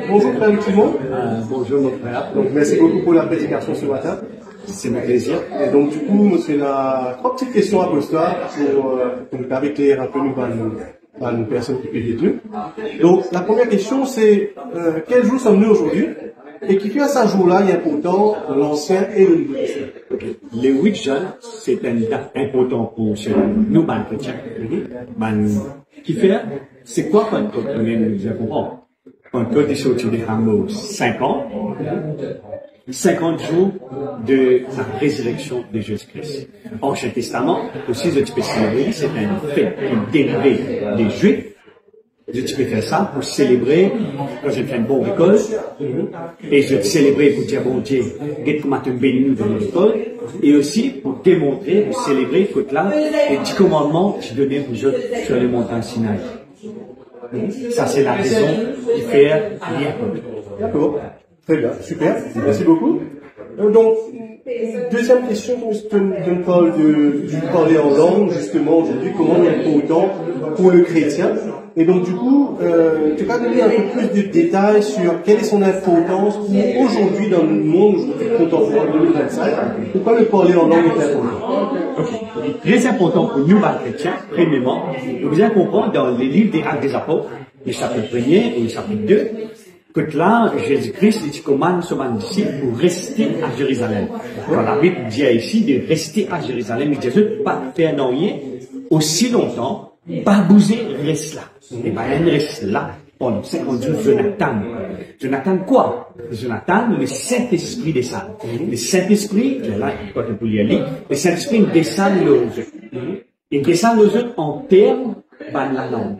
Bonjour frère Simon. Bonjour mon frère. Donc merci beaucoup pour la prédication ce matin. C'est mon plaisir. Et donc du coup, c'est la trois petites questions apostoliques pour nous éclairer un peu nous personnes qui pédent Dieu. Donc la première question c'est quel jour sommes-nous aujourd'hui et qui fait à ce jour-là il est important l'Ancien et le Nouveau Testament. Les 8 jeunes, c'est une date importante pour nous, les chrétiens. Qui fait, c'est quoi Pentecôte? Nous avons Pentecôte est sorti des hameaux 5 ans, 50 jours de la résurrection de Jésus-Christ. Ancien Testament, aussi, je peux célébrer, c'est un fait qui est dérivé des Juifs. Je peux faire ça pour célébrer quand je fais une bonne école. Et je célébrer pour dire, bon Dieu, qu'est-ce que tu béni dans l'école. Et aussi pour démontrer, pour célébrer, que là, les 10 commandements que tu donnais pour eux sur les montagnes Sinaï. Ça, c'est la raison qui fait lire. D'accord. Très bien. Super. Merci beaucoup. Donc, deuxième question, je me parle du parler en langue, justement, aujourd'hui, comment il est important pour le chrétien. Et donc, du coup, tu vas donner un peu plus de détails sur quelle est son importance pour aujourd'hui dans le monde aujourd'hui contemporain 2025. Pourquoi le parler en langue est important? Okay. Très important pour nous, les chrétiens, premièrement, vous bien comprendre dans les livres des Actes des Apôtres, le chapitre 1er et le chapitre 2, que là, Jésus-Christ, il commande son disciple pour rester à Jérusalem. Quand la Bible dit ici de rester à Jérusalem, il dit pas faire rien aussi longtemps, pas bouger, reste là. Et bien, il reste là pendant 50 jours, Jonathan. Jonathan quoi? Jonathan, le Saint-Esprit descend. Le Saint-Esprit, là, quand on peut lire, le Saint-Esprit descend aux autres. Il descend aux autres en termes de la langue.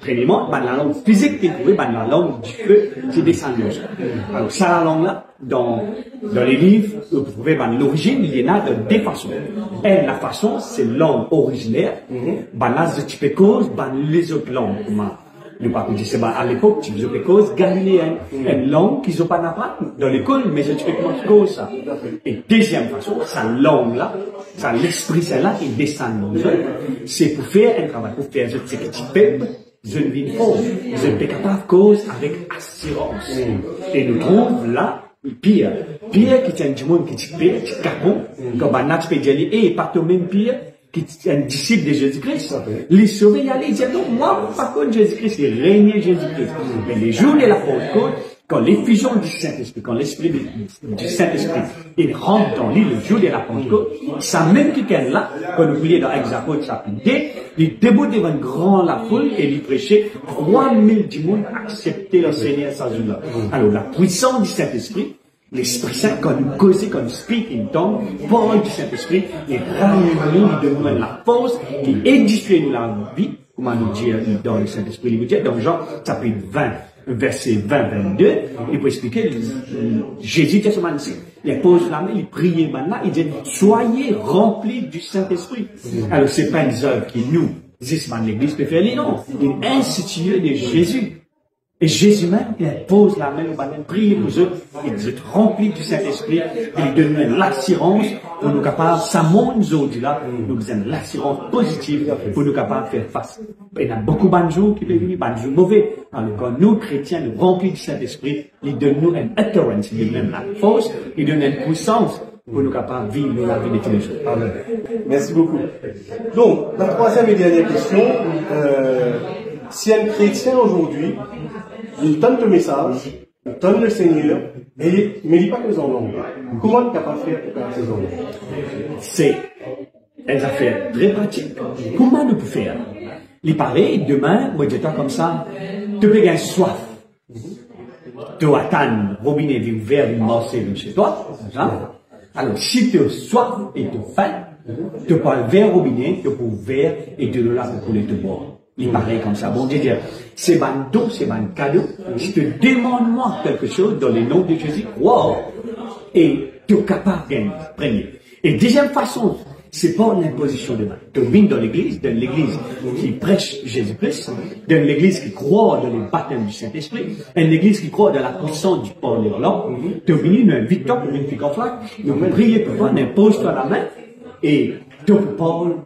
Premièrement, la langue physique qui est la langue du feu qui descend aux autres. Alors, ça, la langue-là, dans les livres, vous pouvez l'origine, il y en a de deux façons. Et la façon, c'est langue originaire. Là, c'est type cause, les autres langues. Le pape dit, c'est à l'époque, tu veux cause galiléenne. Une langue qu'ils n'ont pas appris dans l'école, mais c'est typiquement cause ça. Et deuxième façon, sa langue-là, ça l'esprit, celle-là, qui descend dans eux, c'est pour faire un travail, pour faire ce petit peuple, je ne vis pas. Je ne peux pas cause avec assurance. Et nous trouvons là, Pierre qui tient du monde qui dit Pierre, qui capot, comme un autre peut dire, et pas toi même Pierre, qui est un disciple de Jésus-Christ. Les sauvés, il allait dire, non, moi, par contre, Jésus-Christ, il régnait Jésus-Christ. Mais les jours de la Pentecôte, quand l'effusion du Saint-Esprit, quand l'Esprit du Saint-Esprit, il rentre dans lui le jour de la Pentecôte, ça même quelqu'un là, quand nous voyons dans Exode chapitre 2, il debout devant une grande la foule et il prêchait 3000 du monde accepter le Seigneur sans jour-là. Alors, la puissance du Saint-Esprit, l'Esprit Saint, quand nous causons, quand nous speak in tongue, parole du Saint-Esprit, il ramène nous, il donne la force, il édifie nous la vie, comment nous dire dans le Saint-Esprit, il vous dit dans Jean, chapitre 20, verset 20-22, il peut expliquer, Jésus dit à ce moment-ci, il pose la main, il prie maintenant, il dit, soyez remplis du Saint-Esprit. Alors, c'est pas une œuvre qui nous, disent, l'église peut faire les noms, il institue de Jésus. Et Jésus même, il pose la main, il va prier pour eux, il dit rempli du Saint-Esprit, il donne l'assurance pour nous capables, ça monte aujourd'hui là, nous avons l'assurance positive pour nous capables de faire face. Il y a beaucoup de jours qui peuvent venir, de jours mauvais. Alors quand nous, chrétiens, nous remplis du Saint-Esprit, il donne nous une assurance, il donne la force, il donne une puissance pour nous capables de vivre la vie de tous les jours. Amen. Merci beaucoup. Donc, la troisième et dernière question, si un chrétien aujourd'hui, il donne le message, il donne le Seigneur, mais il ne dit pas que en langue. Comment il est capable de faire pour faire ces langues? C'est une affaire très pratique. Comment nous pouvons faire? Il paraît, demain, moi, je comme ça, tu peux gagner soif. Tu attends, robinet est ouvert, une marché chez toi. Alors, si tu as soif et tu as faim, tu peux le verre robinet, tu peux ouvert et tu le laisses pour couler te boire. Il paraît comme ça. Bon Dieu dit, c'est un don, c'est un cadeau. Si tu demandes moi quelque chose dans le nom de Jésus, wow! Et tu es capable de gagner. Et deuxième façon, c'est pas l'imposition de main. Tu viens dans l'église qui prêche Jésus-Christ, dans l'église qui croit dans le baptême du Saint-Esprit, une église qui croit dans la puissance du parler en langue. Tu viens, nous invitons pour une fille comme ça, nous prions pour toi, impose-toi la main, et tu parles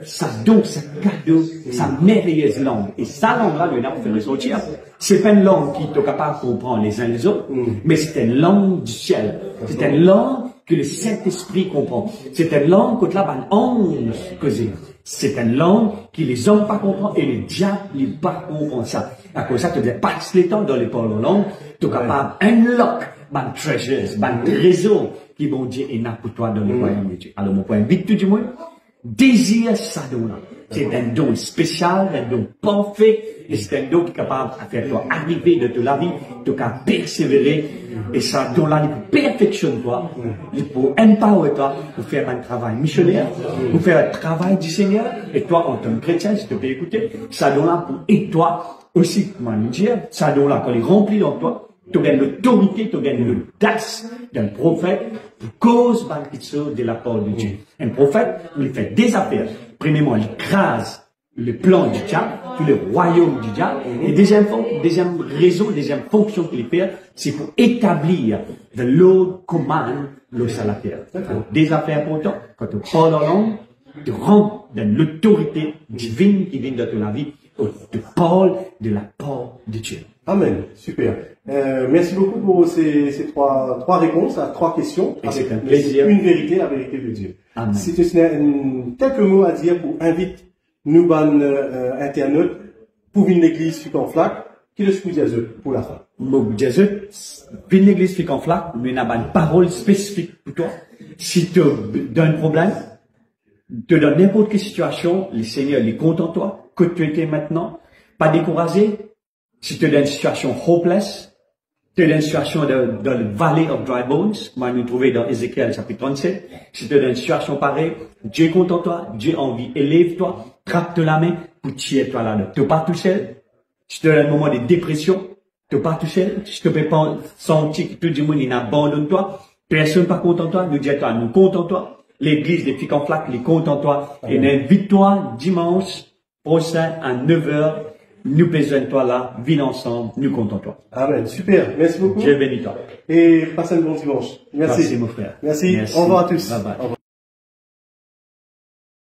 sa don, sa cadeau, sa merveilleuse langue. Et sa langue-là, nous avons fait ressortir. C'est pas une langue qui est capable de comprendre les uns les autres, mais c'est une langue du ciel. C'est une langue que le Saint-Esprit comprend. C'est une langue que là, ben, ange causé. C'est une langue que les hommes pas comprennent et les diables ne pas comprennent ça. À cause de ça, tu dis, passe les temps dans les paroles langues, tu es capable unlock, ben, treasures, ben, trésors qui vont dire, et n'a pour toi dans le royaume de Dieu. Alors, mon point, vite tout du moins, désire ça don-là. C'est un don spécial, un don parfait, et c'est un don qui est capable de faire toi arriver de toute la vie, tu as persévérer, et ça don-là, il perfectionne toi, il peut empower toi pour faire un travail missionnaire, pour faire un travail du Seigneur, et toi, en tant que chrétien, si tu peux écouter, ça don-là pour aider toi aussi, comment dire, ça don-là, quand il est rempli dans toi, tu gagnes l'autorité, tu gagnes l'audace d'un prophète pour cause de la parole de Dieu. Un prophète, il fait des affaires. Premièrement, il crase le plan du diable, tous les royaumes du diable. Et deuxième raison, deuxième fonction qu'il fait, c'est pour établir the Lord command le salataire. Des affaires importantes, quand tu parles en langue, tu rentres dans l'autorité divine qui vient de ton vie, tu parles de la parole de Dieu. Amen. Super. Merci beaucoup pour ces trois réponses à 3 questions. C'est un plaisir. Une vérité, la vérité de Dieu. Amen. Si tu as quelques mots à dire pour inviter nous, internautes, pour une église qui en flac, qui le souhaite pour la fin? Pour une église qui en flac, mais n'a pas une parole spécifique pour toi. Si tu as un problème, te dans n'importe quelle situation, le Seigneur est content de toi, que tu étais maintenant, pas découragé. Si tu es dans une situation hopeless, tu es dans une situation dans le Valley of Dry Bones, comme nous trouvons dans Ézéchiel chapitre 37, si tu es dans une situation pareille, Dieu est content de toi, Dieu a envie, élève-toi, trappe la main pour tirer toi là-dedans. Tu n'es pas tout seul. Si tu es dans un moment de dépression, tu n'es pas tout seul. Si tu ne peux pas sentir que tout le monde abandonne toi, personne n'est pas content de toi, nous disons toi, nous comptons toi. L'église des filles en flaque, les comptons toi. Et invite-toi dimanche prochain à 9h. Nous plaisons toi là, viens ensemble, nous comptons toi. Amen. Super. Merci beaucoup. Dieu bénit toi. Et passez un bon dimanche. Merci. Merci mon frère. Merci. Au revoir à tous. Bye bye.